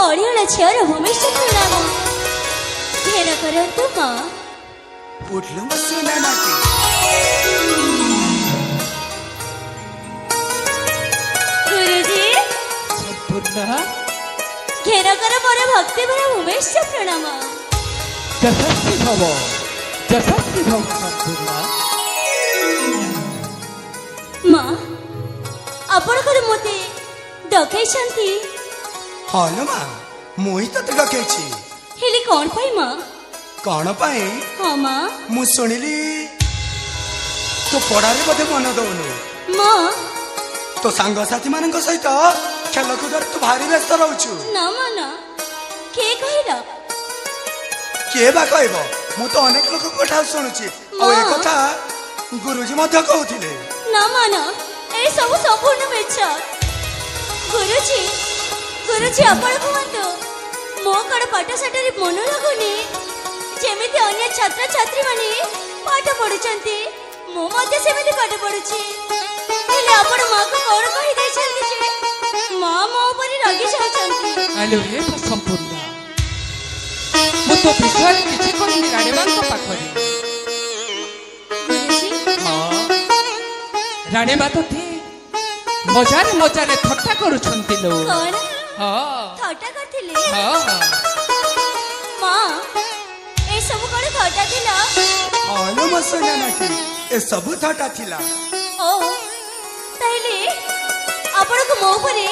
ଅଡ଼ିଅଳ ଝିଅର ଭୂମିଷ୍ଠ ପ୍ରଣାମ ଘେର କରନ୍ତୁ ମା। उठलो मग सुना नाकी गुरुजी संपूर्ण ଘେର କର ମୋର ଭକ୍ତି ଭରା ଭୂମିଷ୍ଠ ପ୍ରଣାମ। ଯଶସ୍ୱୀ ଭବ ସଂପୂର୍ଣ୍ଣ। ମା ଆପଣଙ୍କର ମୋତେ ଡକେଇଛନ୍ତି ହଁ ଲୋ ମା ମୁଁ ହିଁ ତତେ ଡକେଇଛି। ହେଲେ କ'ଣ ପାଇଁ ମା? କଣ ପାଇଁ? ହଁ ମା। ମୁଁ ଶୁଣିଲି ତୁ ପଢାରେ ବୋଧେ ମନ ଦଉନୁ। ମା ତୋ ସାଙ୍ଗସାଥି ମାନଙ୍କ ସହିତ ଖେଳକୁଦରେ ତୁ ଭାରି ବ୍ୟସ୍ତ ରହୁଛୁ। ନା ମା ନା, କିଏ କହିଲ? କିଏ ବା କହିବ? ମୁଁ ତ ଅନେକ ଲୋକଙ୍କ ଠାରୁ ଶୁଣୁଛି ଆଉ ଏ କଥା ଗୁରୁଜୀ ମଧ୍ୟ କହୁଥିଲେ। ନା ମା ନା, ଏ ସବୁ ସମ୍ପୂର୍ଣ୍ଣ ମିଛ। ଗୁରୁଜୀ ଗୁରୁଜୀ ଆପଣ କୁହନ୍ତୁ, ମୋ କ'ଣ ପାଠଶାଠରେ ମନ ଲାଗୁନି? ଯେମିତି ଅନ୍ୟ ଛାତ୍ରଛାତ୍ରୀମାନେ ପାଠ ପଢୁଛନ୍ତି ମୁଁ ମଧ୍ୟ ସେମିତି ପାଠ ପଢୁଛି। ହେଲେ ଆପଣ ମାକୁ କ'ଣ କହିଦେଇଛନ୍ତି ଯେ ମା ମୋ ଉପରେ ରାଗି ଯାଉଛନ୍ତି? ଆଲୋ ହେ ସଂପୂର୍ଣ୍ଣ, ମୁଁ ତୋ ବିଷୟରେ କିଛି କହିନି ରାଣୀମାଙ୍କ ପାଖରେ। ଗୁରୁଜୀ ହଁ, ରାଣୀମା ତୋତେ ମଜାରେ ମଜାରେ ଥଟ୍ଟା କରୁଛନ୍ତି ଲୋ। କ'ଣ ହଁ ଥଟ୍ଟା କରିଥିଲେ? ହଁ ମା ଏସବୁ କ'ଣ ଥଟ୍ଟା ଥିଲା? ହଁ ଲୋ ମୋ ସୁନା ନାକି ଏସବୁ ଥଟ୍ଟା ଥିଲା। ଓ ତାହେଲେ ଆପଣଙ୍କୁ ମୋ ଉପରେ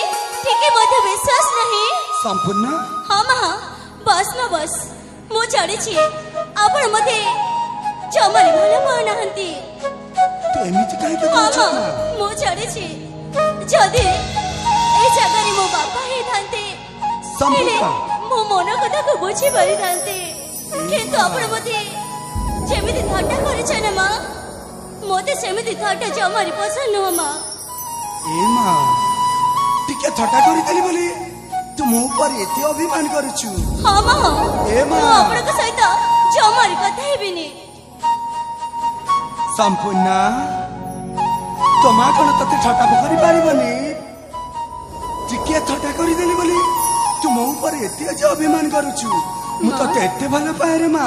ଟିକେ ମଧ୍ୟ ବିଶ୍ୱାସ ନାହିଁ? ସମ୍ପୂର୍ଣ୍ଣ ହଁ ମା ବସ୍ ମା ବସ୍, ମୁଁ ଜାଣିଛି ଆପଣ ମୋତେ ଜମାରେ ଭଲ ପାଉନାହାନ୍ତି। ତୁ ଏମିତି କାହିଁକି ହଁ କହୁଛୁ ମା ମା? ମୁଁ ଜାଣିଛି, ଯଦି ଏ ଜାଗାରେ ମୋ ବାପା ହେଇଥାନ୍ତେ ହେଲେ ସମ୍ପୂର୍ଣ୍ଣ ମୋ ମନ କଥାକୁ ବୁଝି ପାରିଥାନ୍ତେ। କିନ୍ତୁ ଆପଣ ମୋତେ ଯେମିତି ଥଟ୍ଟା କରିଛ ନା ମା, ମୋତେ ସେମିତି ଥଟ୍ଟା ଜମାରେ ପସନ୍ଦ ନୁହଁ ମା। ଏ ମା ଟିକେ ଥଟ୍ଟା କରିଦେଲି ବୋଲି ତୁ ମୋ ଉପରେ ଏତେ ଅଭିମାନ କରୁଛୁ? ହଁ ମା ଏ ମା। ମୁଁ ଆପଣଙ୍କ ସହିତ ଜମାରେ କଥା ହେବିନି। ସମ୍ପୂର୍ଣ୍ଣ ତୋ ମା କଣ ତତେ ଥଟ୍ଟା କରିପାରିବନି? ଟିକେ ଥଟ୍ଟା କରିଦେଲି ବୋଲି ତୁ ମୋ ଉପରେ ଏତେ ଯେ ଅଭିମାନ କରୁଛୁ? ମୁଁ ତତେ ଏତେ ଭଲ ପାଏ ରେ ମା।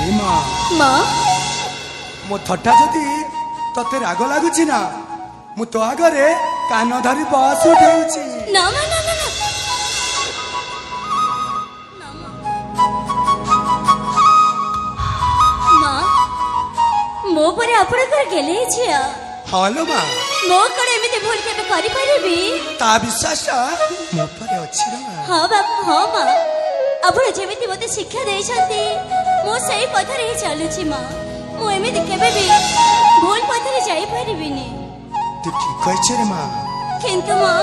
ଏ ମା ମା ମୋ ଥଟ୍ଟା ଯଦି ତତେ ରାଗ ଲାଗୁଛି ନା, ମୁଁ ତୋ ଆଗରେ କାନ ଧରି ବସ୍ ଉଠେଉଛି। ନା ମା ନା ନା ନା। ନା, ମା ମୋ ପରେ ଆପଣଙ୍କର ଗେଲେଇ ଝିଅ। ହଁ ଲୋ ମା, ମୋ କ'ଣ ଏମିତି ଭୁଲ କେବେ କରିପାରିବି? ତା ବିଶ୍ୱାସ ମୋ ଉପରେ ଅଛି ରେ ମା। ହଁ ବାପା ହଁ ମା, ଆପଣ ଯେମିତି ମୋତେ ଶିକ୍ଷା ଦେଇଛନ୍ତି ମୁଁ ସେଇ ପଥରେ ହିଁ ଚାଲୁଛି ମା। ମୁଁ ଏମିତି କେବେ ବି ଭୁଲ ପଥରେ ଯାଇପାରିବିନି। ତୁ ଠିକ କହିଛୁ ରେ ମା। କିନ୍ତୁ ମା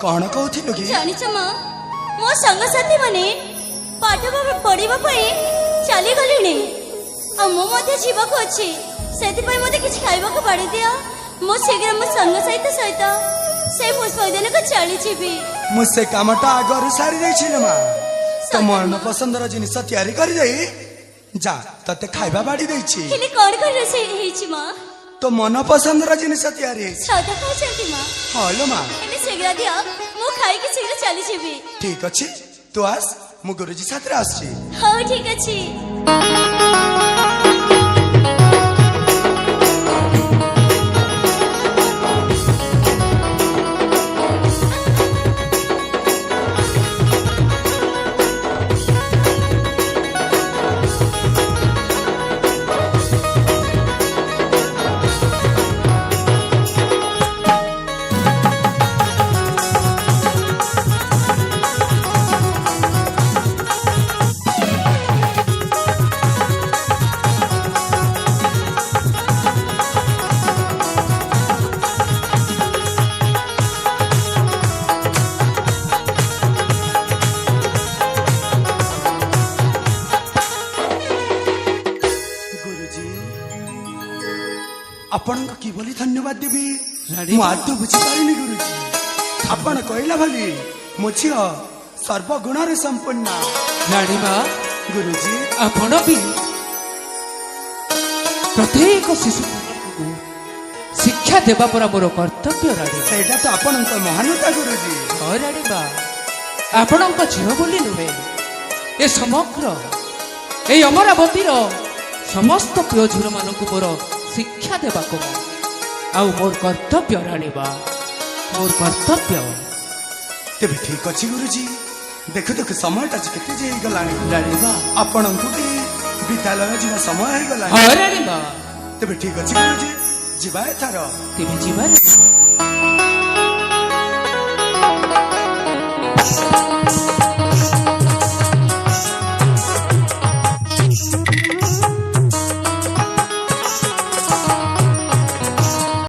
କଣ କହୁଥିଲୁ କି? ଜାଣିଛ ମା, ମୋ ସାଙ୍ଗସାଥି ମାନେ ପାଠ ପଢିବା ପାଇଁ ଚାଲିଗଲେଣି ଆଉ ମୁଁ ମଧ୍ୟ ଯିବାକୁ ଅଛି। ସେଥିପାଇଁ ମୋତେ କିଛି ଖାଇବାକୁ ବାଢି ଦିଅ। ମୁଁ ଶୀଘ୍ର ମୋ ସାଙ୍ଗ ସହିତ ସେ ପୁଷ୍ପୋଦ୍ୟାନକୁ ଚାଲିଯିବି। ମୁଁ ସେ କାମଟା ଆଗରୁ ସାରି ଦେଇଛି ରେ ମା। ତୋ ମନ ପସନ୍ଦର ଜିନିଷ ତିଆରି କରିଦେଇ ଯା, ତତେ ଖାଇବା ବାଢି ଦେଇଛି। ହେଲେ କ'ଣ କ'ଣ ରୋଷେଇ ହେଇଛି ମା? ତୋ ମନ ପସନ୍ଦର ଜିନିଷ ତିଆରି ହେଇଛି। ସତ କହୁଛନ୍ତି ମା? ହଁ ଲୋ ମା। ହେଲେ ଶୀଘ୍ର ଦିଅ, ମୁଁ ଖାଇକି ଶୀଘ୍ର ଚାଲିଯିବି। ଠିକ ଅଛି, ତୁ ଆସ, ମୁଁ ଗୁରୁଜୀ ସାଥିରେ ଆସୁଛି। ହଉ ଠିକ ଅଛି। ଆପଣଙ୍କୁ କିଭଳି ଧନ୍ୟବାଦ ଦେବି ରାଣୀ ମୁଁ ଆଦୌ ବୁଝିପାରିନି ଗୁରୁଜୀ। ଆପଣ କହିଲା ଭଳି ମୋ ଝିଅ ସର୍ବଗୁଣରେ ସମ୍ପୂର୍ଣ୍ଣ। ରାଣୀମା ଗୁରୁଜୀ ଆପଣ ବି ପ୍ରତ୍ୟେକ ଶିଶୁ ଶିକ୍ଷା ଦେବା ପରା ମୋର କର୍ତ୍ତବ୍ୟ ରାଣୀ। ସେଇଟା ତ ଆପଣଙ୍କ ମହାନତା ଗୁରୁଜୀ। ହଁ ରାଣୀମା, ଆପଣଙ୍କ ଝିଅ ବୋଲି ନୁହେଁ, ଏ ସମଗ୍ର এই ଅମରାବତୀର ସମସ୍ତ ପ୍ରିୟ ଝିଅମାନଙ୍କୁ ମୋର ଶିକ୍ଷା ଦେବାକୁ ଆଉ ମୋର କର୍ତ୍ତବ୍ୟ ରାଣିବା, ମୋର କର୍ତ୍ତବ୍ୟ। ତେବେ ଠିକ ଅଛି ଗୁରୁଜୀ, ଦେଖୁ ଦେଖୁ ସମୟଟା କେତେ ଯେ ହେଇଗଲାଣି। ରାଣିବା ଆପଣଙ୍କୁ ବି ବିଦ୍ୟାଳୟ ଯିବା ସମୟ ହେଇଗଲାଣି। ହଁ ରାଣିବା, ତେବେ ଠିକ ଅଛି ଗୁରୁଜୀ, ଯିବା ଏଥର। ତେବେ ଯିବା ରାଣିବା।